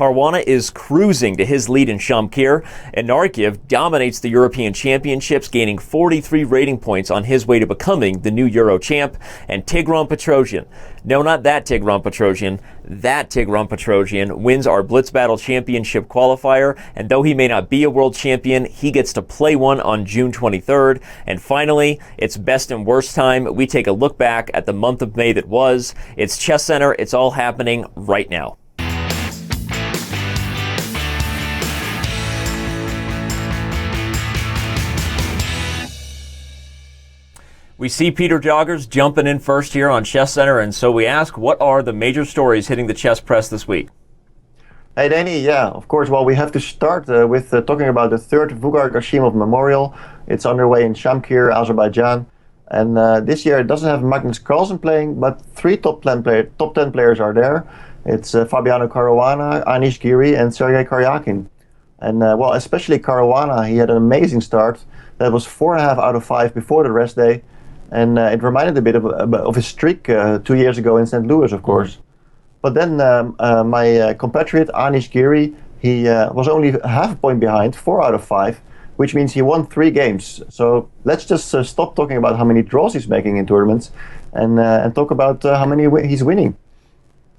Caruana is cruising to his lead in Shamkir, and Nargiev dominates the European Championships, gaining 43 rating points on his way to becoming the new Euro champ. And Tigran Petrosian, no, not that Tigran Petrosian, that Tigran Petrosian wins our Blitz Battle Championship qualifier, and though he may not be a world champion, he gets to play one on June 23rd. And finally, it's best and worst time. We take a look back at the month of May that was. It's ChessCenter. It's all happening right now. We see Peter Joggers jumping in first here on ChessCenter, and so we ask, what are the major stories hitting the chess press this week? Hey Danny, yeah, of course. Well, we have to start with talking about the third Vugar Gashimov Memorial. It's underway in Shamkir, Azerbaijan. And this year it doesn't have Magnus Carlsen playing, but three top 10 players are there. It's Fabiano Caruana, Anish Giri, and Sergei Karyakin. And well, especially Caruana, he had an amazing start. That was 4.5 out of 5 before the rest day. And it reminded a bit of his streak 2 years ago in St. Louis, of course. But then my compatriot Anish Giri, he was only half a point behind, 4 out of 5, which means he won 3 games. So let's just stop talking about how many draws he's making in tournaments and talk about how many he's winning.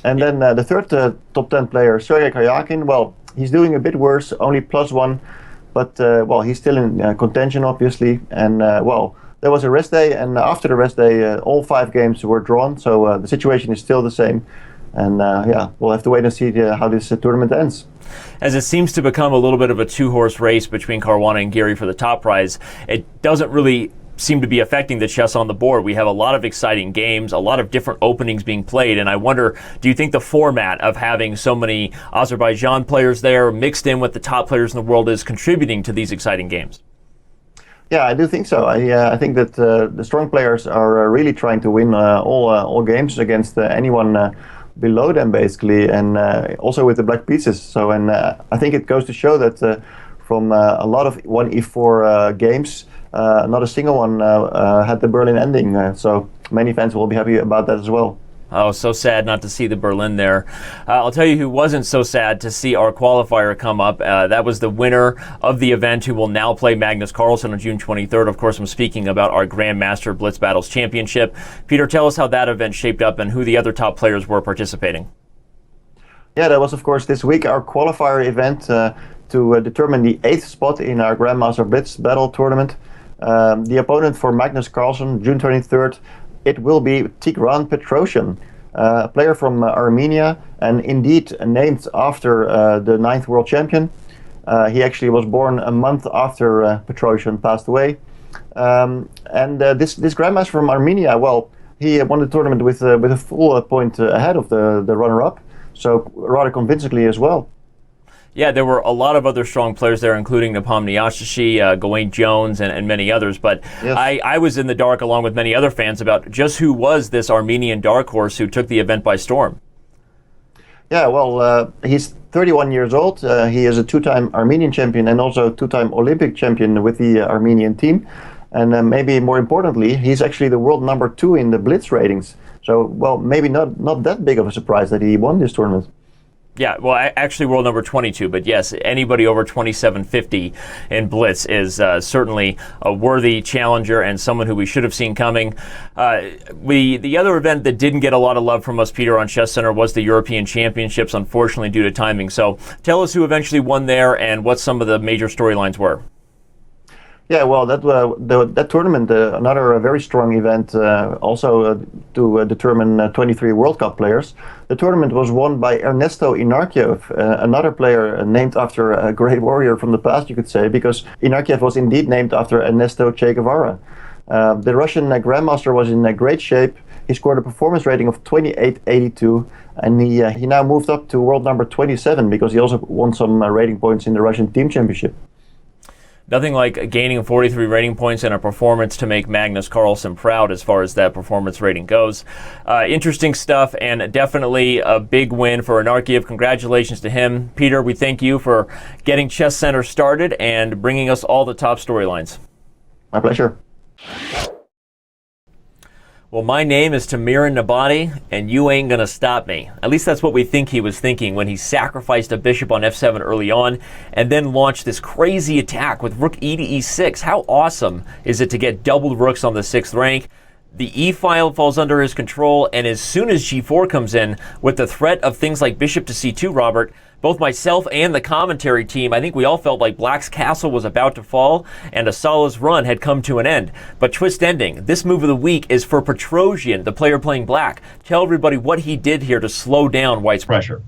And then the third top 10 player, Sergei Karyakin, well, he's doing a bit worse, only +1, but well, he's still in contention, obviously. And well, there was a rest day, and after the rest day, all 5 games were drawn, so the situation is still the same. And yeah, we'll have to wait and see how this tournament ends. As it seems to become a little bit of a 2-horse race between Caruana and Giri for the top prize, it doesn't really seem to be affecting the chess on the board. We have a lot of exciting games, a lot of different openings being played, and I wonder, do you think the format of having so many Azerbaijan players there mixed in with the top players in the world is contributing to these exciting games? Yeah, I do think so. I think that the strong players are really trying to win all games against anyone below them, basically, and also with the black pieces. So, and I think it goes to show that from a lot of 1e4 games, not a single one had the Berlin ending. So many fans will be happy about that as well. Oh, so sad not to see the Berlin there. I'll tell you who wasn't so sad to see our qualifier come up. That was the winner of the event, who will now play Magnus Carlsen on June 23rd. Of course, I'm speaking about our Grandmaster Blitz Battles Championship. Peter, tell us how that event shaped up and who the other top players were participating. Yeah, that was, of course, this week our qualifier event to determine the 8th spot in our Grandmaster Blitz Battle tournament. The opponent for Magnus Carlsen, June 23rd, it will be Tigran Petrosian, a player from Armenia, and indeed named after the 9th world champion. He actually was born a month after Petrosian passed away. This grandmaster from Armenia, well, he won the tournament with a full point ahead of the runner-up, so rather convincingly as well. Yeah, there were a lot of other strong players there, including Napalm Niashashi, Gawain Jones, and many others. But yes, I was in the dark, along with many other fans, about just who was this Armenian dark horse who took the event by storm. Yeah, well, he's 31 years old. He is a 2-time Armenian champion and also 2-time Olympic champion with the Armenian team. And maybe more importantly, he's actually the world number 2 in the Blitz ratings. So, well, maybe not that big of a surprise that he won this tournament. Yeah, well, actually world number 22, but yes, anybody over 2750 in Blitz is certainly a worthy challenger and someone who we should have seen coming. The other event that didn't get a lot of love from us, Peter, on ChessCenter was the European Championships, unfortunately due to timing. So tell us who eventually won there and what some of the major storylines were. Yeah, well, that tournament, another very strong event, also to determine 23 World Cup players. The tournament was won by Ernesto Inarkiev, another player named after a great warrior from the past, you could say, because Inarkiev was indeed named after Ernesto Che Guevara. The Russian grandmaster was in great shape. He scored a performance rating of 28.82, and he now moved up to world number 27 because he also won some rating points in the Russian team championship. Nothing like gaining 43 rating points in a performance to make Magnus Carlsen proud as far as that performance rating goes. Interesting stuff, and definitely a big win for Inarkiev. Congratulations to him. Peter, we thank you for getting ChessCenter started and bringing us all the top storylines. My pleasure. Well, my name is Tamirin Nabati, and you ain't gonna stop me. At least that's what we think he was thinking when he sacrificed a bishop on f7 early on, and then launched this crazy attack with rook e to e6. How awesome is it to get doubled rooks on the 6th rank? The e-file falls under his control, and as soon as g4 comes in, with the threat of things like bishop to c2, Robert, both myself and the commentary team, I think we all felt like Black's castle was about to fall and Asala's run had come to an end. But twist ending, this move of the week is for Petrosian, the player playing Black. Tell everybody what he did here to slow down White's pressure.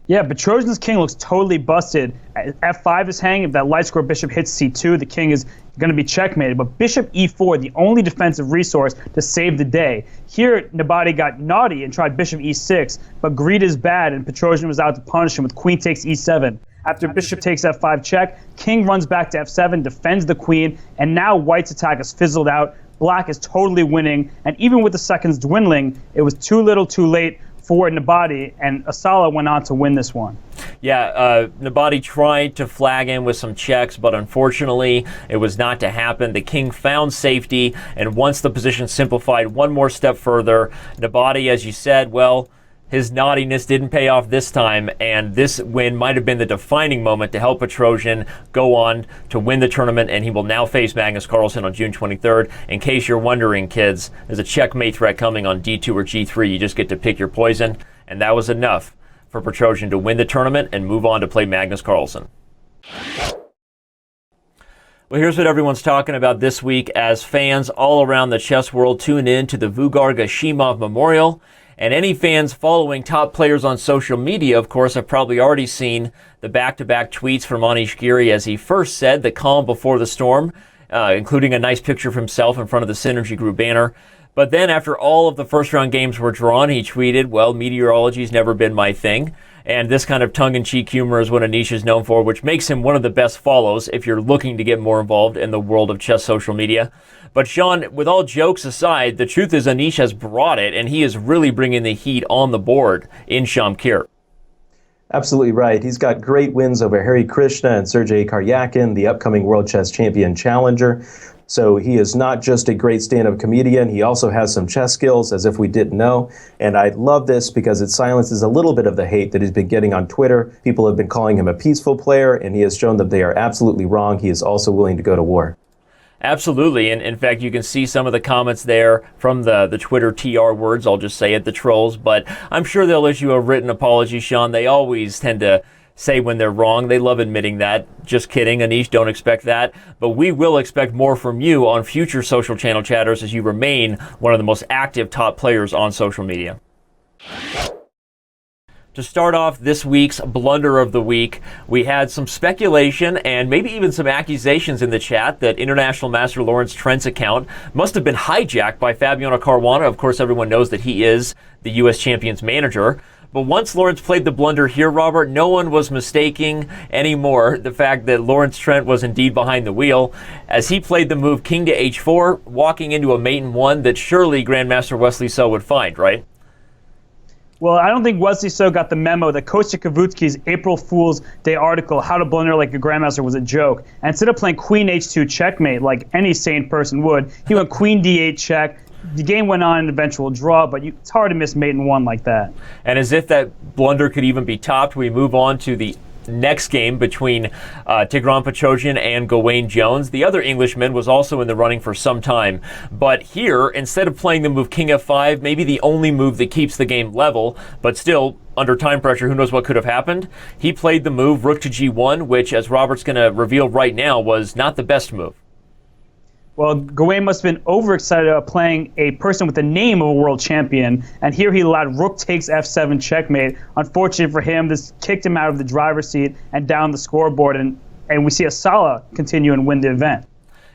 Yeah, Petrosian's king looks totally busted. F5 is hanging. If that light square bishop hits c2, the king is going to be checkmated. But bishop e4, the only defensive resource to save the day. Here, Nabati got naughty and tried bishop e6, but greed is bad, and Petrosian was out to punish him with queen takes e7. After bishop takes f5 check, king runs back to f7, defends the queen, and now White's attack is fizzled out. Black is totally winning, and even with the seconds dwindling, it was too little too late for Nabati, and Asala went on to win this one. Yeah, Nabati tried to flag in with some checks, but unfortunately it was not to happen. The king found safety, and once the position simplified one more step further, Nabati, as you said, well, his naughtiness didn't pay off this time, and this win might have been the defining moment to help Petrosian go on to win the tournament, and he will now face Magnus Carlsen on June 23rd. In case you're wondering, kids, there's a checkmate threat coming on d2 or g3. You just get to pick your poison, and that was enough for Petrosian to win the tournament and move on to play Magnus Carlsen. Well, here's what everyone's talking about this week as fans all around the chess world tune in to the Vugar Gashimov Memorial. And any fans following top players on social media, of course, have probably already seen the back-to-back tweets from Anish Giri as he first said the calm before the storm, including a nice picture of himself in front of the Synergy Group banner. But then after all of the first-round games were drawn, he tweeted, well, meteorology's never been my thing. And this kind of tongue-in-cheek humor is what Anish is known for, which makes him one of the best follows if you're looking to get more involved in the world of chess social media. But Sean, with all jokes aside, the truth is Anish has brought it, and he is really bringing the heat on the board in Shamkir. Absolutely right. He's got great wins over Hari Krishna and Sergei Karyakin, the upcoming World Chess Champion challenger. So he is not just a great stand-up comedian, he also has some chess skills, as if we didn't know. And I love this because it silences a little bit of the hate that he's been getting on Twitter. People have been calling him a peaceful player, and he has shown that they are absolutely wrong. He is also willing to go to war. Absolutely, and in fact, you can see some of the comments there from the Twitter TR words, I'll just say it, the trolls, but I'm sure they'll issue a written apology, Sean. They always tend to say when they're wrong. They love admitting that. Just kidding, Anish, don't expect that. But we will expect more from you on future social channel chatters as you remain one of the most active top players on social media. To start off this week's Blunder of the Week, we had some speculation and maybe even some accusations in the chat that International Master Lawrence Trent's account must have been hijacked by Fabiano Caruana. Of course, everyone knows that he is the U.S. Champions manager. But once Lawrence played the blunder here, Robert, no one was mistaking anymore the fact that Lawrence Trent was indeed behind the wheel as he played the move king to h4, walking into a mate in one that surely Grandmaster Wesley So would find, right? Well, I don't think Wesley So got the memo that Kostya Kavutsky's April Fool's Day article, How to Blunder Like a Grandmaster, was a joke. And instead of playing queen h2 checkmate like any sane person would, he went queen d8 check. The game went on an eventual draw, but it's hard to miss mate in one like that. And as if that blunder could even be topped, we move on to the next game between Tigran Petrosian and Gawain Jones. The other Englishman was also in the running for some time. But here, instead of playing the move king f5, maybe the only move that keeps the game level, but still under time pressure, who knows what could have happened, he played the move rook to g1, which, as Robert's going to reveal right now, was not the best move. Well, Gawain must have been overexcited about playing a person with the name of a world champion, and here he allowed rook takes f7 checkmate. Unfortunate for him, this kicked him out of the driver's seat and down the scoreboard, and we see Asala continue and win the event.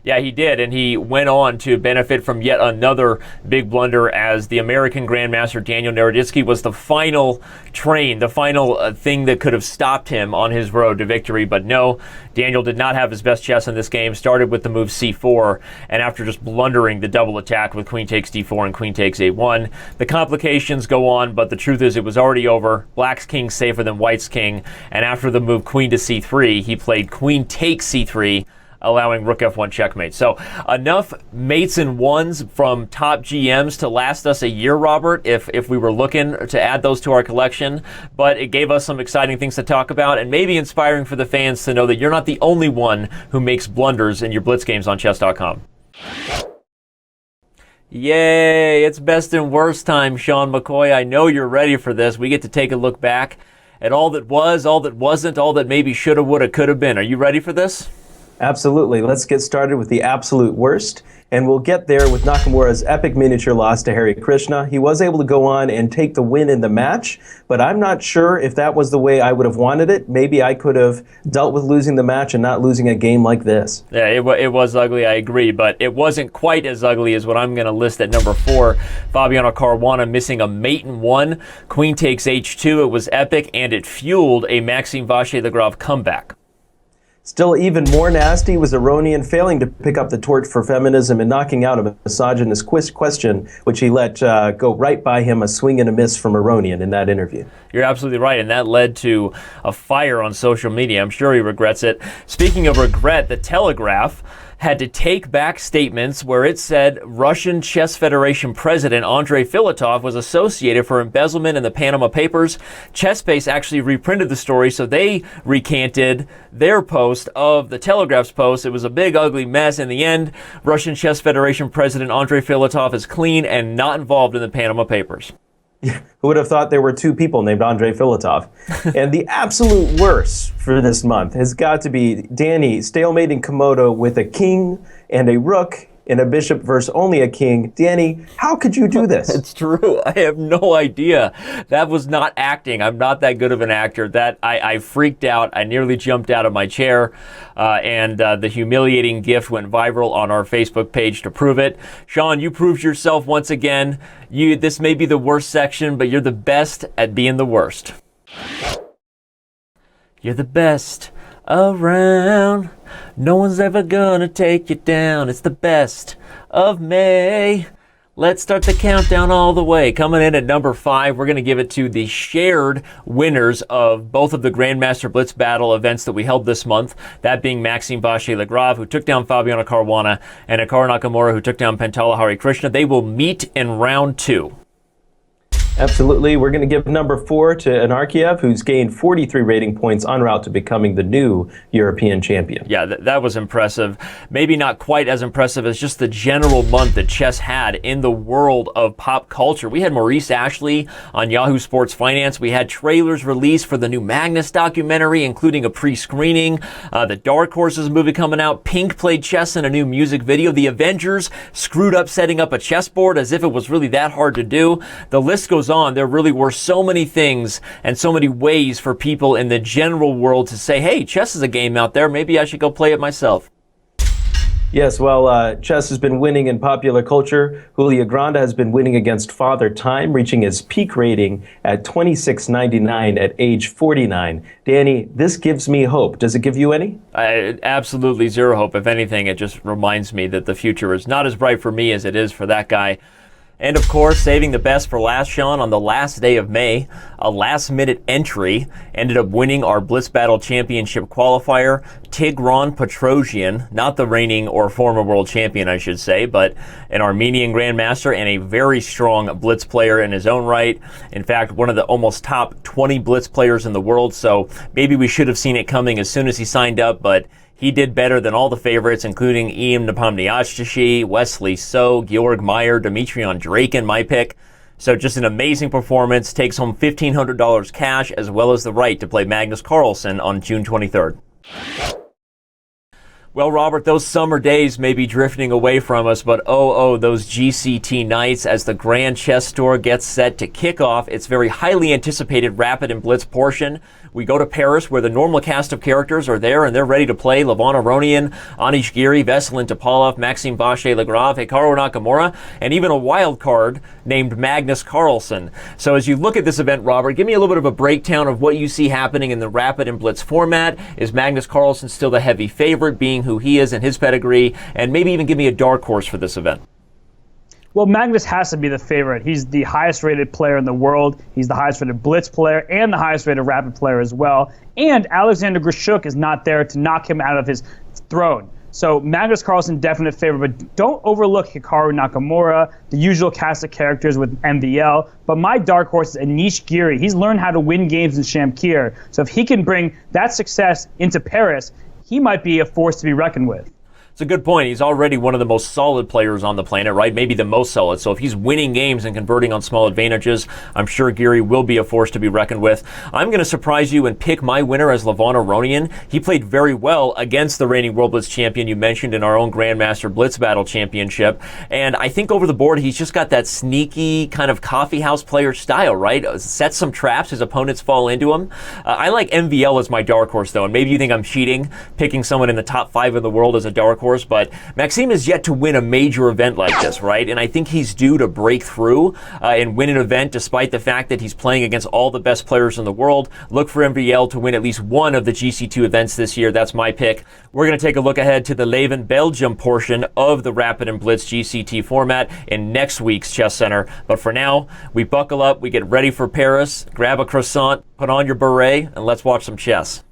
Yeah, he did, and he went on to benefit from yet another big blunder as the American Grandmaster Daniel Naroditsky was the final train, the final thing that could have stopped him on his road to victory. But no, Daniel did not have his best chess in this game, started with the move c4, and after just blundering the double attack with queen takes d4 and queen takes a1, the complications go on, but the truth is it was already over. Black's king safer than White's king, and after the move queen to c3, he played queen takes c3, allowing rook f1 checkmate. So enough mates and ones from top GMs to last us a year, Robert, if we were looking to add those to our collection. But it gave us some exciting things to talk about, and maybe inspiring for the fans to know that you're not the only one who makes blunders in your Blitz games on Chess.com. Yay, it's best and worst time, Sean McCoy. I know you're ready for this. We get to take a look back at all that was, all that wasn't, all that maybe shoulda, woulda, coulda been. Are you ready for this? Absolutely. Let's get started with the absolute worst, and we'll get there with Nakamura's epic miniature loss to Hare Krishna. He was able to go on and take the win in the match, but I'm not sure if that was the way I would have wanted it. Maybe I could have dealt with losing the match and not losing a game like this. Yeah, it was ugly, I agree, but it wasn't quite as ugly as what I'm going to list at number 4. Fabiano Caruana missing a mate in 1. Queen takes h2. It was epic, and it fueled a Maxime Vachier-Lagrave comeback. Still even more nasty was Armenian failing to pick up the torch for feminism and knocking out a misogynist question, which he let go right by him, a swing and a miss from Armenian in that interview. You're absolutely right, and that led to a fire on social media. I'm sure he regrets it. Speaking of regret, the Telegraph had to take back statements where it said Russian Chess Federation President Andrei Filatov was associated for embezzlement in the Panama Papers. ChessBase actually reprinted the story, so they recanted their post of the Telegraph's post. It was a big, ugly mess. In the end, Russian Chess Federation President Andrei Filatov is clean and not involved in the Panama Papers. Who would have thought there were 2 people named Andrei Filatov? And the absolute worst for this month has got to be Danny stalemating Komodo with a king and a rook and a bishop versus only a king. Danny, how could you do this? It's true. I have no idea. That was not acting. I'm not that good of an actor. That I freaked out. I nearly jumped out of my chair. And the humiliating gift went viral on our Facebook page to prove it. Sean, you proved yourself once again. This may be the worst section, but you're the best at being the worst. You're the best around. No one's ever gonna take you down. It's the best of May. Let's start the countdown all the way. Coming in at number 5, we're going to give it to the shared winners of both of the Grandmaster Blitz Battle events that we held this month, that being Maxime Vachier-Lagrave, who took down Fabiano Caruana, and Hikaru Nakamura, who took down Pentala Hare Krishna. They will meet in round 2. Absolutely. We're going to give number 4 to Anarkiev, who's gained 43 rating points en route to becoming the new European champion. Yeah, that was impressive. Maybe not quite as impressive as just the general month that chess had in the world of pop culture. We had Maurice Ashley on Yahoo Sports Finance. We had trailers released for the new Magnus documentary, including a pre-screening. The Dark Horses movie coming out. Pink played chess in a new music video. The Avengers screwed up setting up a chessboard as if it was really that hard to do. The list goes on. There really were so many things and so many ways for people in the general world to say, hey, chess is a game out there. Maybe I should go play it myself. Yes, well, chess has been winning in popular culture. Julia Granda has been winning against Father Time, reaching his peak rating at 26.99 at age 49. Danny, this gives me hope. Does it give you any? Absolutely zero hope. If anything, it just reminds me that the future is not as bright for me as it is for that guy. And of course, saving the best for last, Sean, on the last day of May, a last-minute entry ended up winning our Blitz Battle Championship qualifier. Tigran Petrosian, not the reigning or former world champion, I should say, but an Armenian grandmaster and a very strong Blitz player in his own right. In fact, one of the almost top 20 Blitz players in the world, so maybe we should have seen it coming as soon as he signed up, but he did better than all the favorites, including Ian Nepomniachtchi, Wesley So, Georg Meyer, Dimitrion Draken, my pick. So just an amazing performance. Takes home $1,500 cash, as well as the right to play Magnus Carlsen on June 23rd. Well, Robert, those summer days may be drifting away from us, but those GCT nights as the Grand Chess Store gets set to kick off its very highly anticipated Rapid and Blitz portion. We go to Paris, where the normal cast of characters are there, and they're ready to play Levon Aronian, Anish Giri, Veselin Topalov, Maxime Vachier-Lagrave, Hikaru Nakamura, and even a wild card named Magnus Carlsen. So as you look at this event, Robert, give me a little bit of a breakdown of what you see happening in the Rapid and Blitz format. Is Magnus Carlsen still the heavy favorite, being who he is and his pedigree? And maybe even give me a dark horse for this event. Well, Magnus has to be the favorite. He's the highest-rated player in the world. He's the highest-rated Blitz player and the highest-rated Rapid player as well. And Alexander Grishuk is not there to knock him out of his throne. So Magnus Carlsen, definite favorite, but don't overlook Hikaru Nakamura, the usual cast of characters with MVL. But my dark horse is Anish Giri. He's learned how to win games in Shamkir. So if he can bring that success into Paris, he might be a force to be reckoned with. It's a good point. He's already one of the most solid players on the planet, right? Maybe the most solid. So if he's winning games and converting on small advantages, I'm sure Giri will be a force to be reckoned with. I'm going to surprise you and pick my winner as Levon Aronian. He played very well against the reigning World Blitz champion you mentioned in our own Grandmaster Blitz Battle Championship. And I think over the board, he's just got that sneaky kind of coffee house player style, right? Sets some traps, his opponents fall into him. I like MVL as my dark horse, though. And maybe you think I'm cheating, picking someone in the top 5 in the world as a dark horse. But Maxime is yet to win a major event like this, right? And I think he's due to break through and win an event despite the fact that he's playing against all the best players in the world. Look for MVL to win at least one of the GC2 events this year. That's my pick. We're going to take a look ahead to the Leuven, Belgium portion of the Rapid and Blitz GCT format in next week's Chess Center. But for now, we buckle up, we get ready for Paris, grab a croissant, put on your beret, and let's watch some chess.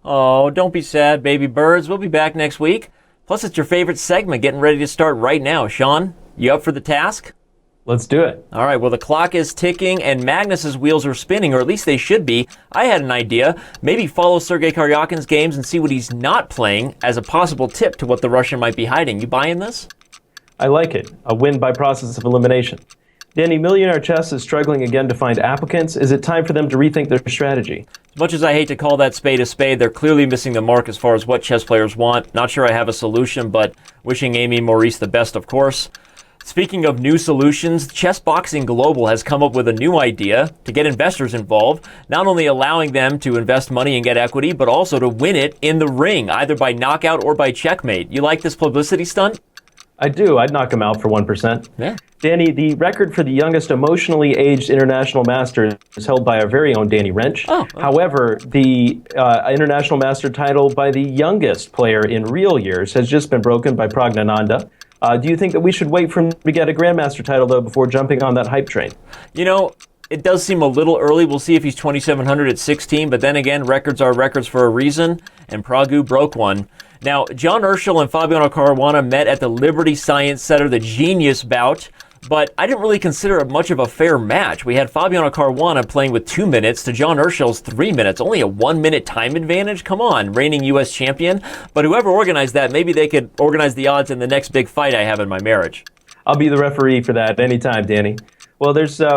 Oh, don't be sad, baby birds. We'll be back next week. Plus, it's your favorite segment getting ready to start right now. Sean, you up for the task? Let's do it. All right, well, the clock is ticking and Magnus's wheels are spinning, or at least they should be. I had an idea. Maybe follow Sergei Karyakin's games and see what he's not playing as a possible tip to what the Russian might be hiding. You buying this? I like it. A win by process of elimination. Danny, Millionaire Chess is struggling again to find applicants. Is it time for them to rethink their strategy? As much as I hate to call that spade a spade, they're clearly missing the mark as far as what chess players want. Not sure I have a solution, but wishing Amy Maurice the best, of course. Speaking of new solutions, Chess Boxing Global has come up with a new idea to get investors involved, not only allowing them to invest money and get equity, but also to win it in the ring, either by knockout or by checkmate. You like this publicity stunt? I do. I'd knock him out for 1%. Yeah. Danny, the record for the youngest emotionally aged international master is held by our very own Danny Wrench. Oh, okay. However, the international master title by the youngest player in real years has just been broken by Pragnananda. Do you think that we should wait for him to get a grandmaster title, though, before jumping on that hype train? You know, it does seem a little early. We'll see if he's 2,700 at 16, but then again, records are records for a reason, and Pragu broke one. Now, John Urschel and Fabiano Caruana met at the Liberty Science Center, the Genius bout, but I didn't really consider it much of a fair match. We had Fabiano Caruana playing with 2 minutes to John Urschel's 3 minutes, only a 1 minute time advantage. Come on, reigning U.S. champion. But whoever organized that, maybe they could organize the odds in the next big fight I have in my marriage. I'll be the referee for that anytime, Danny. Well,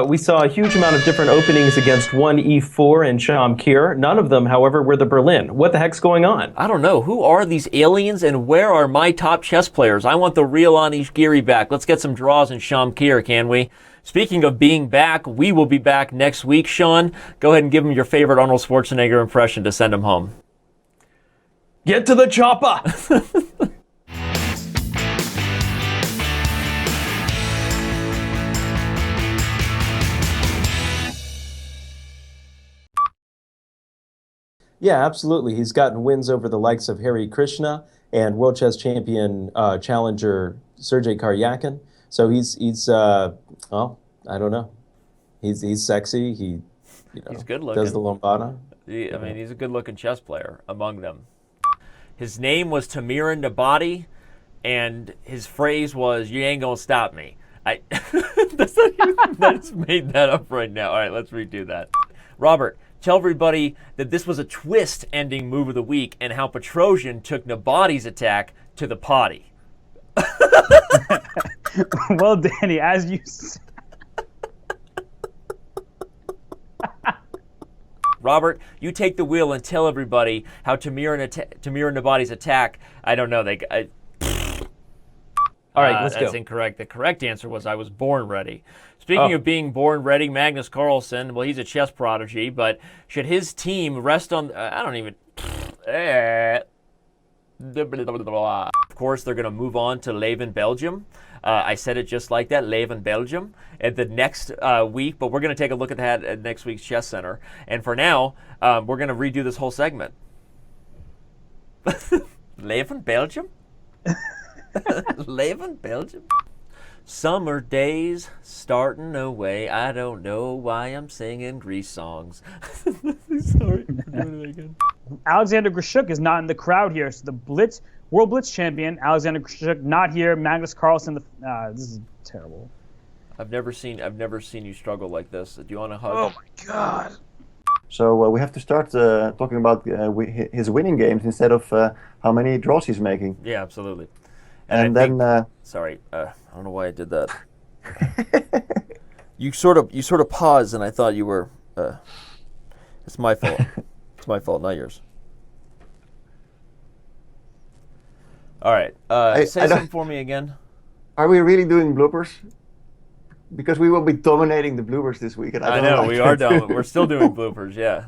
we saw a huge amount of different openings against 1E4 and Shamkir. None of them, however, were the Berlin. What the heck's going on? I don't know. Who are these aliens and where are my top chess players? I want the real Anish Giri back. Let's get some draws in Shamkir, can we? Speaking of being back, we will be back next week. Sean, go ahead and give him your favorite Arnold Schwarzenegger impression to send him home. Get to the chopper! Yeah, absolutely. He's gotten wins over the likes of Harry Krishna and world chess champion challenger Sergei Karyakin. So he's well, I don't know. He's sexy. He's good looking. Does the lombada. I mean, he's a good looking chess player among them. His name was Tigran L, and his phrase was, "You ain't gonna stop me." I just made that up right now. All right, let's redo that. Robert, tell everybody that this was a twist-ending move of the week and how Petrosian took Nabati's attack to the potty. Well, Danny, as you said. Robert, you take the wheel and tell everybody how Tigran Nabati's attack, I don't know, all right, let's go. That's incorrect. The correct answer was I was born ready. Speaking of being born ready, Magnus Carlsen, well, he's a chess prodigy, but should his team rest on, I don't even, of course, they're going to move on to Leuven, Belgium. I said it just like that, Leuven, Belgium, at the next week, but we're going to take a look at that at next week's Chess Center. And for now, we're going to redo this whole segment. Leuven, Belgium? Leuven, Belgium? Summer days starting away. I don't know why I'm singing Grease songs. Sorry, I'm doing it again. Alexander Grishuk is not in the crowd here. So the World Blitz champion, Alexander Grishuk, not here. Magnus Carlsen, this is terrible. I've never seen you struggle like this. Do you want to hug? Oh my God. So we have to start talking about his winning games instead of how many draws he's making. Yeah, absolutely. And then, sorry, I don't know why I did that. You sort of paused, and I thought you were. It's my fault. It's my fault, not yours. All right, say something for me again. Are we really doing bloopers? Because we will be dominating the bloopers this week. And I know like we are done. We're still doing bloopers, yeah.